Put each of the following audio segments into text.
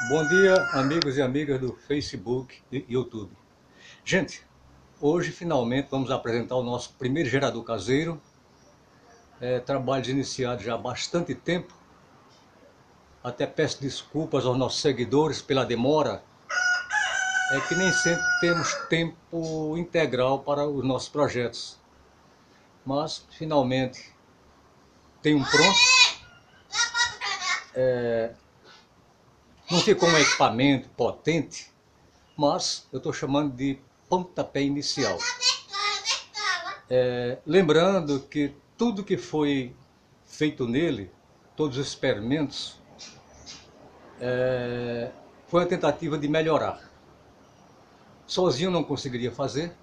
Bom dia, amigos e amigas do Facebook e YouTube. Gente, hoje finalmente vamos apresentar o nosso primeiro gerador caseiro. Trabalhos iniciados já há bastante tempo. Até peço desculpas aos nossos seguidores pela demora. É que nem sempre temos tempo integral para os nossos projetos. Mas finalmente tem um pronto. Não ficou um equipamento potente, mas eu estou chamando de pontapé inicial. Lembrando que tudo que foi feito nele, todos os experimentos, foi uma tentativa de melhorar. Sozinho não conseguiria fazer,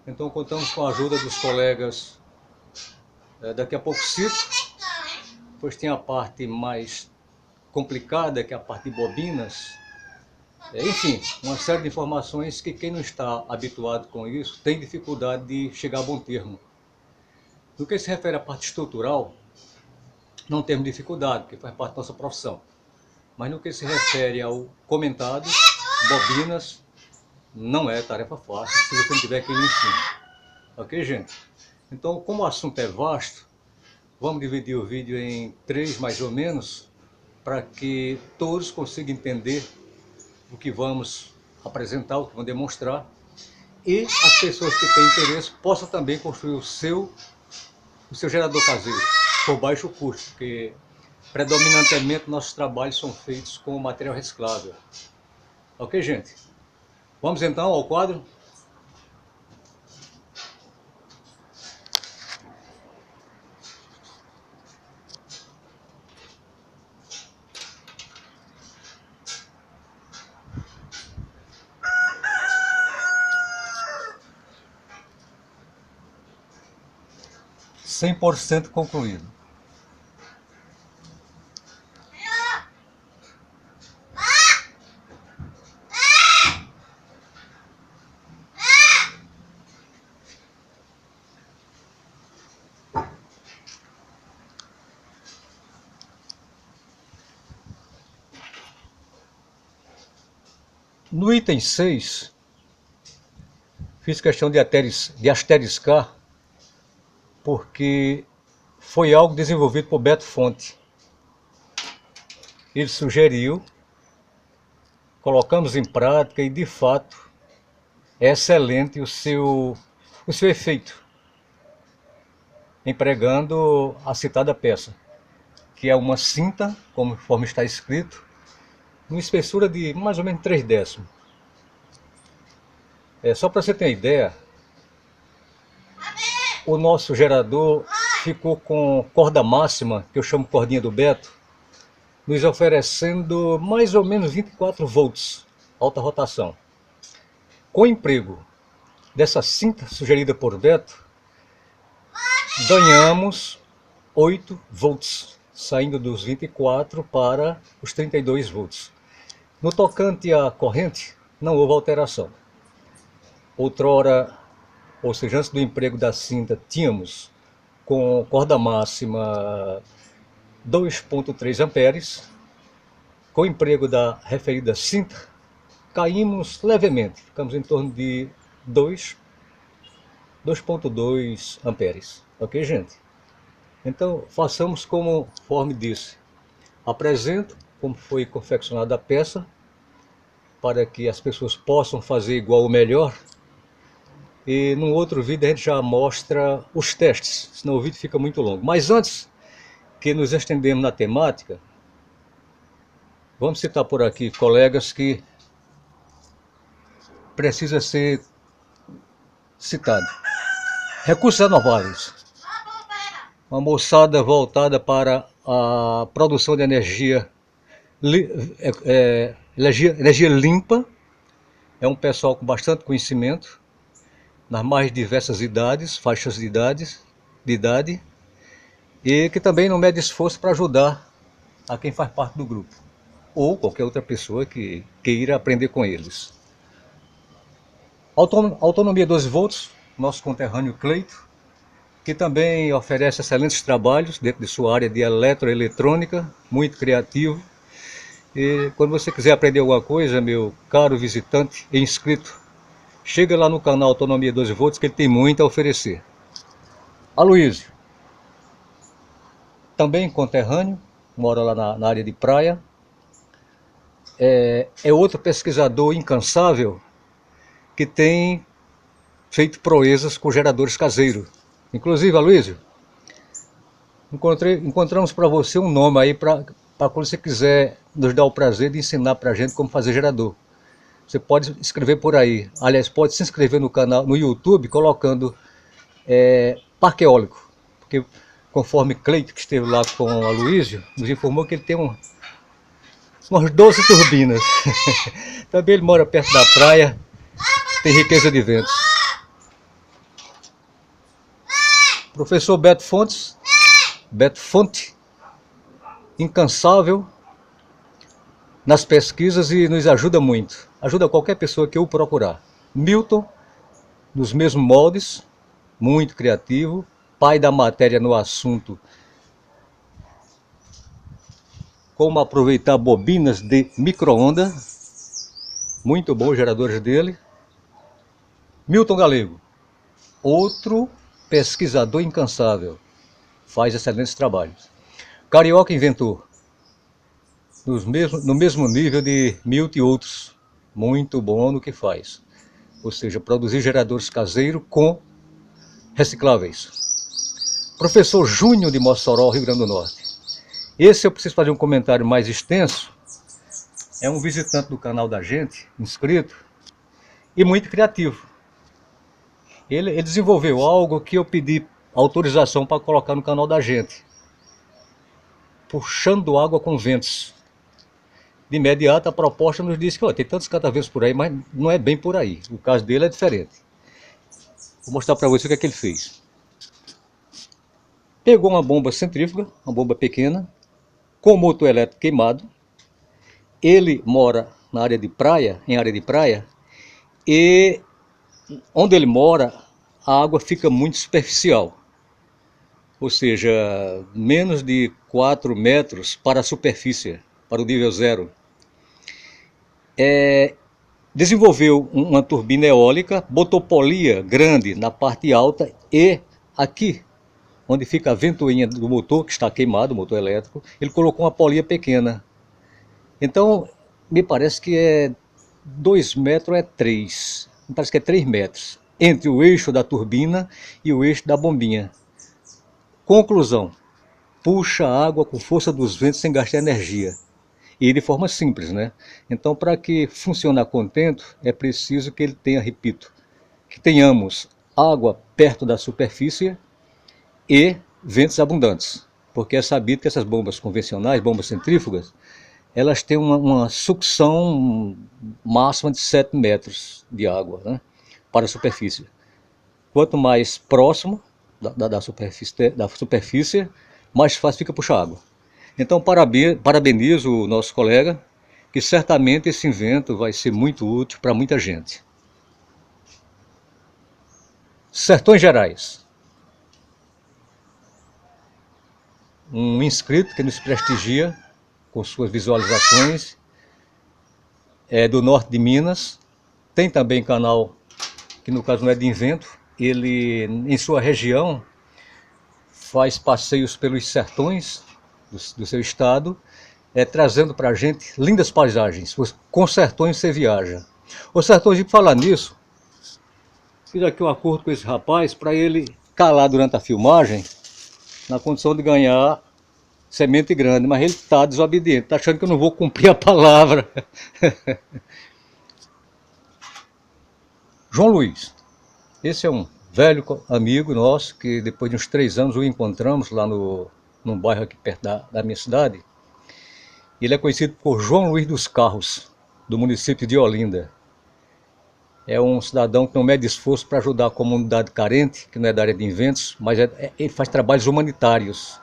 então contamos com a ajuda dos colegas. Daqui a pouco cito, pois tem a parte mais complicada, que é a parte de bobinas. Enfim, uma série de informações que quem não está habituado com isso tem dificuldade de chegar a bom termo. No que se refere à parte estrutural, não temos dificuldade, porque faz parte da nossa profissão. Mas no que se refere ao comentado, bobinas, não é tarefa fácil se você não tiver quem lhe ensine. Ok, gente? Então, como o assunto é vasto, vamos dividir o vídeo em 3 mais ou menos, para que todos consigam entender o que vamos apresentar, o que vamos demonstrar, e as pessoas que têm interesse possam também construir o seu gerador caseiro, por baixo custo, porque predominantemente nossos trabalhos são feitos com material reciclável. Ok, gente? Vamos então ao quadro? Cem por cento concluído. No item 6, fiz questão de asteriscar, porque foi algo desenvolvido por Beto Fonte. Ele sugeriu, colocamos em prática e de fato é excelente o seu efeito, empregando a citada peça, que é uma cinta, conforme está escrito, uma espessura de mais ou menos 3/10. Só para você ter uma ideia, o nosso gerador ficou com corda máxima, que eu chamo cordinha do Beto, nos oferecendo mais ou menos 24 volts, alta rotação. Com o emprego dessa cinta sugerida por Beto, ganhamos 8 volts, saindo dos 24 para os 32 volts. No tocante à corrente, não houve alteração. Outrora, ou seja, antes do emprego da cinta, tínhamos com corda máxima 2,3 amperes. Com o emprego da referida cinta, caímos levemente, ficamos em torno de 2,2 amperes. Ok, gente? Então, façamos conforme disse. Apresento como foi confeccionada a peça, para que as pessoas possam fazer igual ou melhor. E num outro vídeo a gente já mostra os testes, senão o vídeo fica muito longo. Mas antes que nos estendemos na temática, vamos citar por aqui colegas que precisa ser citado. Recursos renováveis. Uma moçada voltada para a produção de energia limpa. É um pessoal com bastante conhecimento, nas mais diversas idades, faixas de idade, e que também não mede esforço para ajudar a quem faz parte do grupo, ou qualquer outra pessoa que queira aprender com eles. Autonomia 12 volts, nosso conterrâneo Cleito, que também oferece excelentes trabalhos dentro de sua área de eletroeletrônica, muito criativo, E quando você quiser aprender alguma coisa, meu caro visitante e inscrito, chega lá no canal Autonomia 12 Volts que ele tem muito a oferecer. Aloysio, também conterrâneo, mora lá na área de praia, é outro pesquisador incansável que tem feito proezas com geradores caseiros. Inclusive, Aloysio, encontramos para você um nome aí para quando você quiser nos dar o prazer de ensinar para a gente como fazer gerador. Você pode escrever por aí. Aliás, pode se inscrever no canal, no YouTube, colocando parque eólico. Porque conforme Cleito, que esteve lá com o Aloysio, nos informou que ele tem umas 12 turbinas. Também ele mora perto da praia, tem riqueza de ventos. Professor Beto Fonte, incansável nas pesquisas e nos ajuda muito. Ajuda qualquer pessoa que o procurar. Milton, nos mesmos moldes, muito criativo, pai da matéria no assunto como aproveitar bobinas de micro-ondas, muito bom os geradores dele. Milton Galego, outro pesquisador incansável, faz excelentes trabalhos. Carioca inventor, no mesmo nível de Milton e outros, muito bom no que faz. Ou seja, produzir geradores caseiros com recicláveis. Professor Júnior de Mossoró, Rio Grande do Norte. Esse eu preciso fazer um comentário mais extenso. É um visitante do canal da gente, inscrito, e muito criativo. Ele desenvolveu algo que eu pedi autorização para colocar no canal da gente. Puxando água com ventos. De imediato a proposta nos disse que tem tantos cataventos por aí, mas não é bem por aí. O caso dele é diferente. Vou mostrar para você o que é que ele fez. Pegou uma bomba centrífuga, uma bomba pequena, com motor elétrico queimado. Ele mora na área de praia, e onde ele mora, a água fica muito superficial. Ou seja, menos de 4 metros para a superfície, para o nível zero. Desenvolveu uma turbina eólica, botou polia grande na parte alta e aqui, onde fica a ventoinha do motor, que está queimado, o motor elétrico, ele colocou uma polia pequena. Então, me parece que 2 metros é 3, me parece que é 3 metros, entre o eixo da turbina e o eixo da bombinha. Conclusão, puxa a água com força dos ventos sem gastar energia. E de forma simples, né? Então, para que funcione a contento, é preciso que ele tenha, repito, que tenhamos água perto da superfície e ventos abundantes. Porque é sabido que essas bombas convencionais, bombas centrífugas, elas têm uma sucção máxima de 7 metros de água, né, para a superfície. Quanto mais próximo da superfície, mais fácil fica puxar água. Então parabenizo o nosso colega, que certamente esse invento vai ser muito útil para muita gente. Sertões Gerais. Um inscrito que nos prestigia com suas visualizações, é do norte de Minas. Tem também canal, que no caso não é de invento, ele em sua região faz passeios pelos sertões do seu estado, trazendo para a gente lindas paisagens. Com sertões você viaja. Ô Sertões, de falar nisso, fiz aqui um acordo com esse rapaz para ele calar durante a filmagem, na condição de ganhar semente grande, mas ele está desobediente, está achando que eu não vou cumprir a palavra. João Luiz, esse é um velho amigo nosso, que depois de uns 3 anos o encontramos lá num bairro aqui perto da minha cidade. Ele é conhecido por João Luiz dos Carros, do município de Olinda. É um cidadão que não mede esforço para ajudar a comunidade carente, que não é da área de inventos, mas ele faz trabalhos humanitários.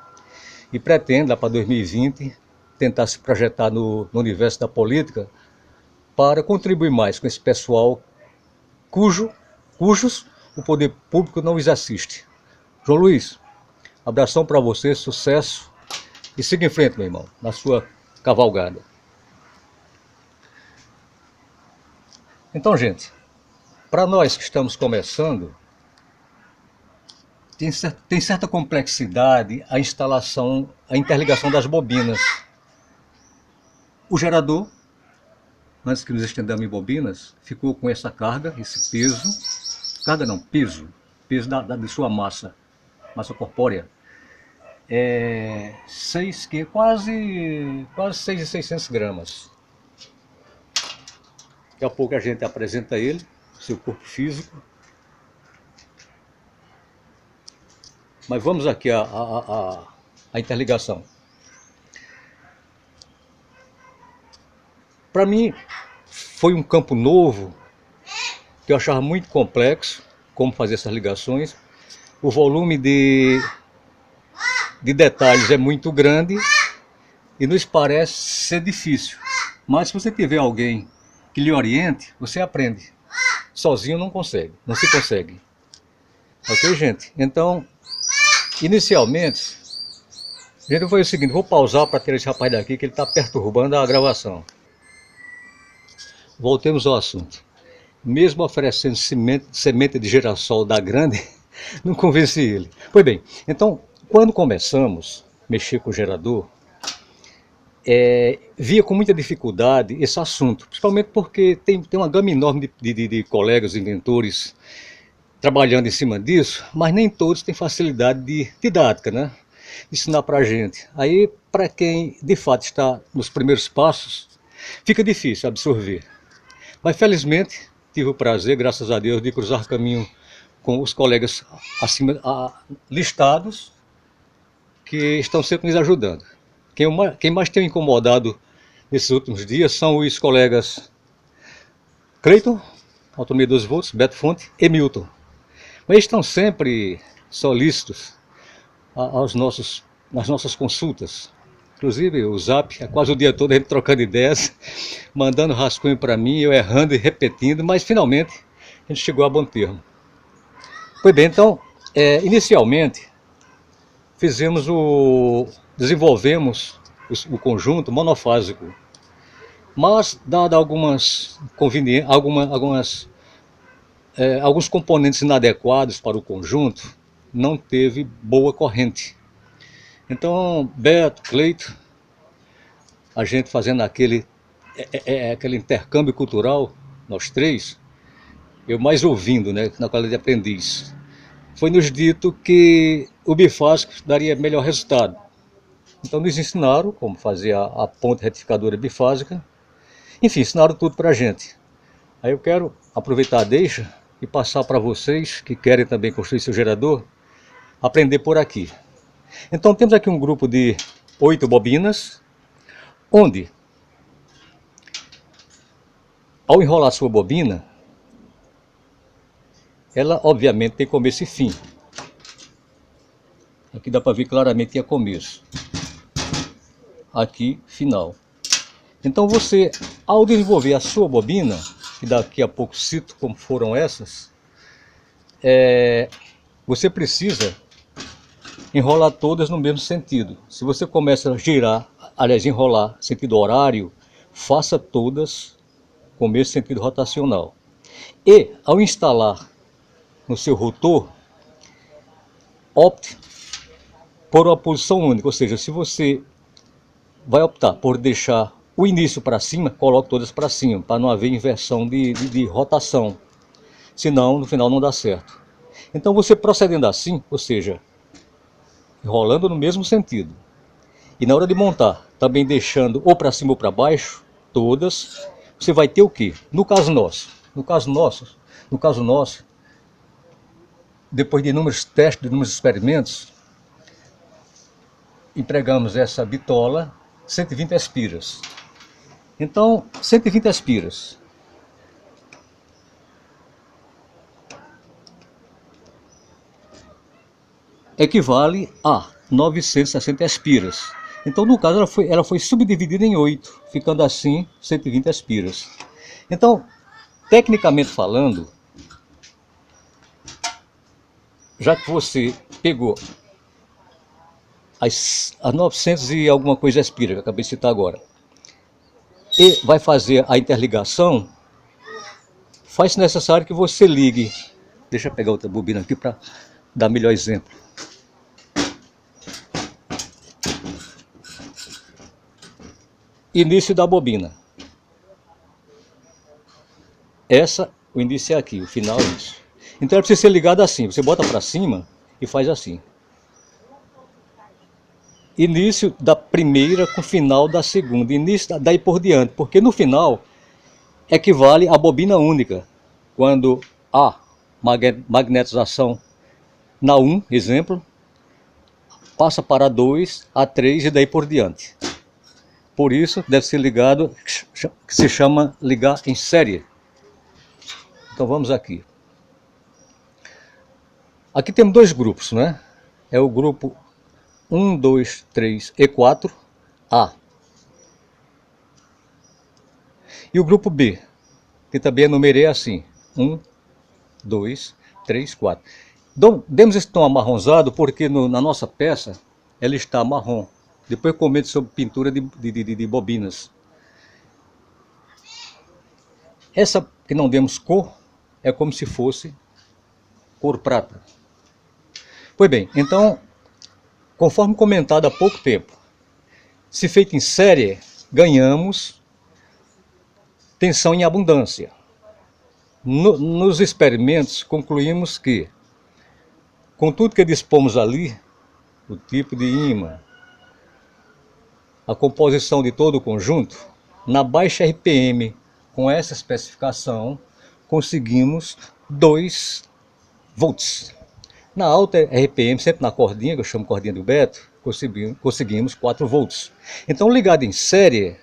E pretende, lá para 2020, tentar se projetar no universo da política para contribuir mais com esse pessoal cujos o poder público não os assiste. João Luiz, abração para você, sucesso e siga em frente, meu irmão, na sua cavalgada. Então, gente, para nós que estamos começando, tem certa complexidade a instalação, a interligação das bobinas. O gerador, antes que nos estendamos em bobinas, ficou com essa carga, esse peso, carga não, peso de sua massa corpórea, quase 6.600 gramas. Daqui a pouco a gente apresenta ele, seu corpo físico. Mas vamos aqui a interligação. Para mim, foi um campo novo, que eu achava muito complexo, como fazer essas ligações. O volume de detalhes é muito grande e nos parece ser difícil. Mas se você tiver alguém que lhe oriente, você aprende. Sozinho não consegue, não se consegue. Ok, gente? Então, inicialmente, gente, foi o seguinte, vou pausar para ter esse rapaz daqui, que ele está perturbando a gravação. Voltemos ao assunto. Mesmo oferecendo semente de girassol da grande, não convenci ele. Pois bem, então, quando começamos a mexer com o gerador, via com muita dificuldade esse assunto, principalmente porque tem uma gama enorme de colegas inventores trabalhando em cima disso, mas nem todos têm facilidade didática, né? De ensinar para a gente. Aí, para quem de fato está nos primeiros passos, fica difícil absorver. Mas felizmente tive o prazer, graças a Deus, de cruzar caminho com os colegas acima listados, que estão sempre nos ajudando. Quem mais tem incomodado nesses últimos dias são os colegas Cleiton, autonomia 12 volts, Beto Fonte e Milton. Mas eles estão sempre solícitos nas nossas consultas. Inclusive o Zap, é quase o dia todo a gente trocando ideias, mandando rascunho para mim, eu errando e repetindo, mas finalmente a gente chegou a bom termo. Pois bem, então, inicialmente desenvolvemos o conjunto monofásico, mas dado alguns componentes inadequados para o conjunto, não teve boa corrente. Então, Beto, Cleito, a gente fazendo aquele intercâmbio cultural, nós três, eu mais ouvindo, né, na qualidade de aprendiz, foi nos dito que o bifásico daria melhor resultado. Então nos ensinaram como fazer a ponte retificadora bifásica, enfim, ensinaram tudo para a gente. Aí eu quero aproveitar a deixa e passar para vocês que querem também construir seu gerador, aprender por aqui. Então temos aqui um grupo de 8 bobinas, onde, ao enrolar sua bobina, ela obviamente tem começo e fim. Aqui dá para ver claramente que é começo. Aqui, final. Então você, ao desenvolver a sua bobina, que daqui a pouco cito como foram essas, você precisa enrolar todas no mesmo sentido. Se você começa a girar, aliás, enrolar sentido horário, faça todas com o mesmo sentido rotacional. E, ao instalar no seu rotor, opte por uma posição única, ou seja, se você vai optar por deixar o início para cima, coloque todas para cima, para não haver inversão de rotação, senão no final não dá certo. Então você procedendo assim, ou seja, enrolando no mesmo sentido, e na hora de montar, também deixando ou para cima ou para baixo, todas, você vai ter o quê? No caso nosso, depois de inúmeros testes, de inúmeros experimentos, empregamos essa bitola 120 espiras. Então, 120 espiras equivale a 960 espiras. Então, no caso, ela foi subdividida em 8, ficando assim 120 espiras. Então, tecnicamente falando, já que você pegou as 900 e alguma coisa espiras, que eu acabei de citar agora, e vai fazer a interligação, faz necessário que você ligue. Deixa eu pegar outra bobina aqui para dar melhor exemplo. Início da bobina. O início é aqui, o final é isso. Então ela precisa ser ligada assim, você bota para cima e faz assim. Início da primeira com final da segunda, início daí por diante, porque no final equivale à bobina única. Quando há magnetização na 1, exemplo, passa para 2, a 3 e daí por diante. Por isso deve ser ligado, que se chama ligar em série. Então vamos aqui. Aqui temos dois grupos, né? É o grupo 1, 2, 3 e 4, A. E o grupo B, que também numerei assim, 1, 2, 3, 4. Demos esse tom amarronzado porque na nossa peça ela está marrom. Depois comento sobre pintura de bobinas. Essa que não demos cor é como se fosse cor prata. Pois bem, então, conforme comentado há pouco tempo, se feito em série, ganhamos tensão em abundância. Nos experimentos, concluímos que, com tudo que dispomos ali, o tipo de ímã, a composição de todo o conjunto, na baixa RPM, com essa especificação, conseguimos 2 volts. Na alta RPM, sempre na cordinha, que eu chamo cordinha do Beto, conseguimos 4 volts. Então, ligado em série,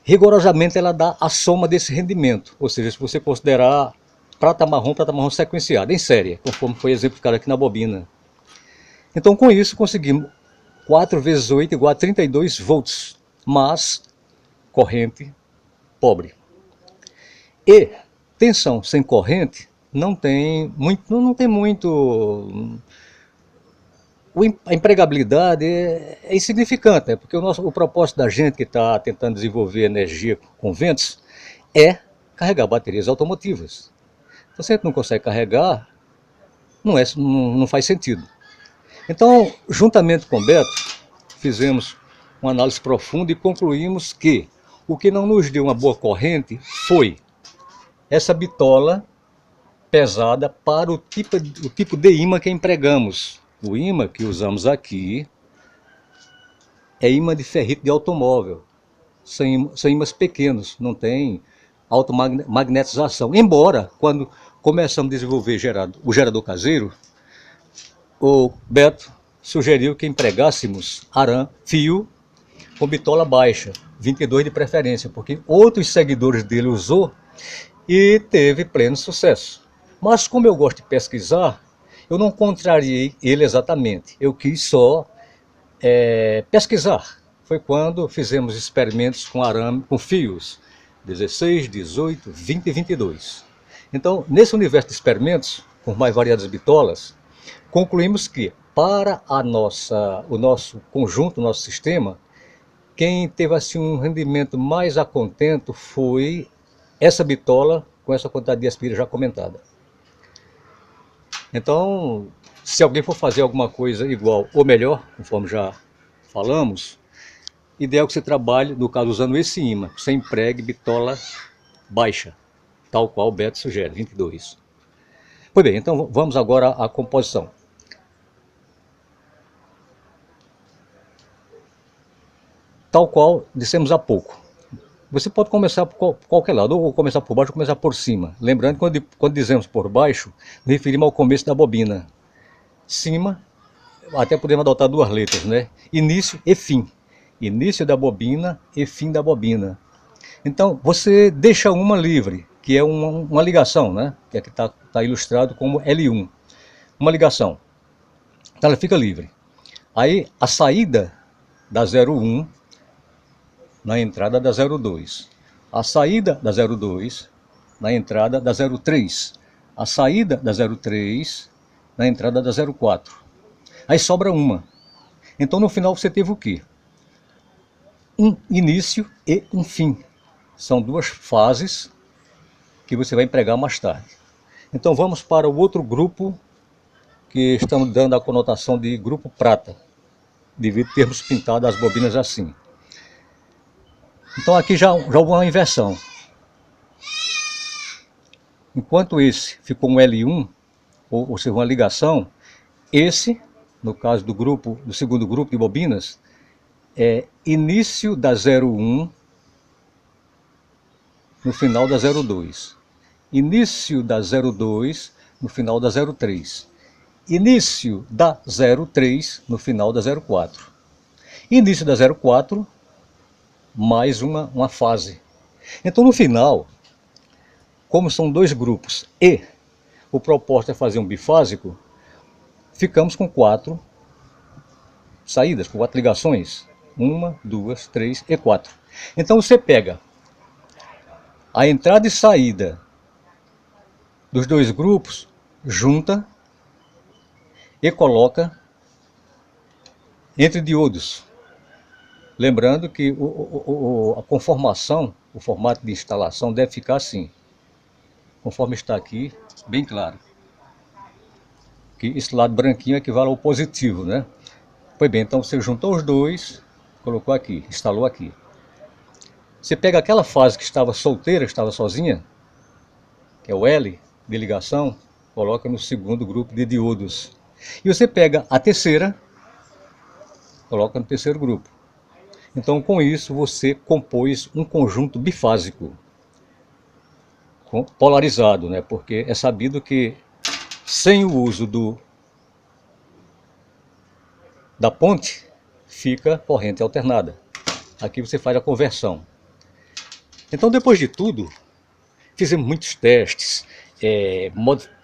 rigorosamente ela dá a soma desse rendimento. Ou seja, se você considerar prata marrom sequenciada, em série, conforme foi exemplificado aqui na bobina. Então, com isso, conseguimos 4 vezes 8 igual a 32 volts, mas corrente pobre. E tensão sem corrente não tem muito. A empregabilidade é insignificante, porque o propósito da gente que está tentando desenvolver energia com ventos é carregar baterias automotivas. Então, se a gente não consegue carregar, não faz sentido. Então, juntamente com o Beto, fizemos uma análise profunda e concluímos que o que não nos deu uma boa corrente foi essa bitola pesada para o tipo de ímã que empregamos. O ímã que usamos aqui é ímã de ferrite de automóvel. São ímãs pequenos, não tem automagnetização. Embora, quando começamos a desenvolver o gerador caseiro, o Beto sugeriu que empregássemos fio com bitola baixa, 22 de preferência, porque outros seguidores dele usou e teve pleno sucesso. Mas como eu gosto de pesquisar, eu não contrariei ele exatamente, eu quis só pesquisar. Foi quando fizemos experimentos com arame, com fios 16, 18, 20 e 22. Então, nesse universo de experimentos, com mais variadas bitolas, concluímos que para o nosso conjunto, o nosso sistema, quem teve assim um rendimento mais a contento foi essa bitola com essa quantidade de aspira já comentada. Então, se alguém for fazer alguma coisa igual ou melhor, conforme já falamos, ideal que você trabalhe, no caso, usando esse ímã, você empregue bitola baixa, tal qual o Beto sugere, 22. Pois bem, então vamos agora à composição. Tal qual dissemos há pouco. Você pode começar por qualquer lado, ou começar por baixo ou começar por cima. Lembrando que quando dizemos por baixo, nos referimos ao começo da bobina. Cima, até podemos adotar 2 letras, né? Início e fim. Início da bobina e fim da bobina. Então, você deixa uma livre, que é uma ligação, né? Que aqui está ilustrado como L1. Uma ligação. Então, ela fica livre. Aí, a saída da 01 na entrada da 02. A saída da 02 na entrada da 03. A saída da 03 na entrada da 04. Aí sobra uma. Então, no final, você teve o quê? Um início e um fim. São 2 fases que você vai empregar mais tarde. Então vamos para o outro grupo, que estamos dando a conotação de grupo prata, devido a termos pintado as bobinas assim. Então aqui já houve uma inversão. Enquanto esse ficou um L1, ou seja, uma ligação, esse, no caso do segundo grupo de bobinas, é início da 01 no final da 02. Início da 02 no final da 03. Início da 03 no final da 04. Início da 04, mais uma fase. Então no final, como são dois grupos e o propósito é fazer um bifásico, ficamos com 4 saídas, com 4 ligações. 1, 2, 3 e 4. Então você pega a entrada e saída dos dois grupos, junta e coloca entre diodos. Lembrando que a conformação, o formato de instalação deve ficar assim, conforme está aqui, bem claro. Que esse lado branquinho equivale ao positivo, né? Pois bem, então você juntou os dois, colocou aqui, instalou aqui. Você pega aquela fase que estava solteira, que estava sozinha, que é o L de ligação, coloca no segundo grupo de diodos. E você pega a terceira, coloca no terceiro grupo. Então com isso você compôs um conjunto bifásico, polarizado, né? Porque é sabido que sem o uso da ponte, fica corrente alternada. Aqui você faz a conversão. Então depois de tudo, fizemos muitos testes,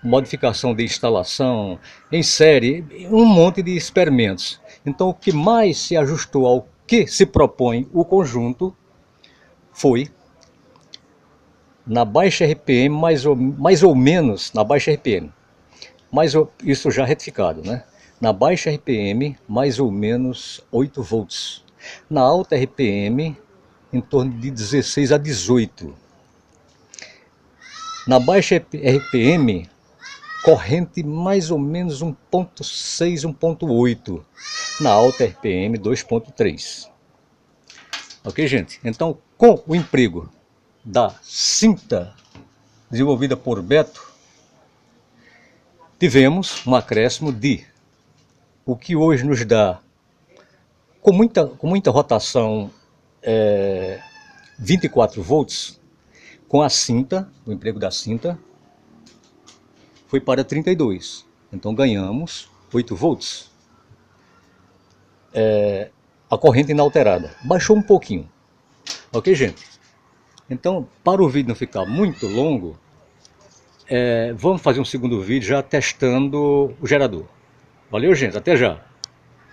modificação de instalação, em série, um monte de experimentos. Então o que mais se ajustou ao que se propõe o conjunto foi na baixa RPM, mais ou menos na baixa RPM, mas isso já retificado, né? Na baixa RPM, mais ou menos 8 volts. Na alta RPM, em torno de 16 a 18. Na baixa RPM, corrente mais ou menos 1.6, 1.8. Na alta RPM, 2.3. Ok, gente? Então, com o emprego da cinta desenvolvida por Beto, tivemos um acréscimo de o que hoje nos dá, com muita rotação, 24 volts, com a cinta, o emprego da cinta, foi para 32. Então ganhamos 8 volts. A corrente inalterada. Baixou um pouquinho. Ok, gente? Então, para o vídeo não ficar muito longo, vamos fazer um segundo vídeo já testando o gerador. Valeu, gente. Até já.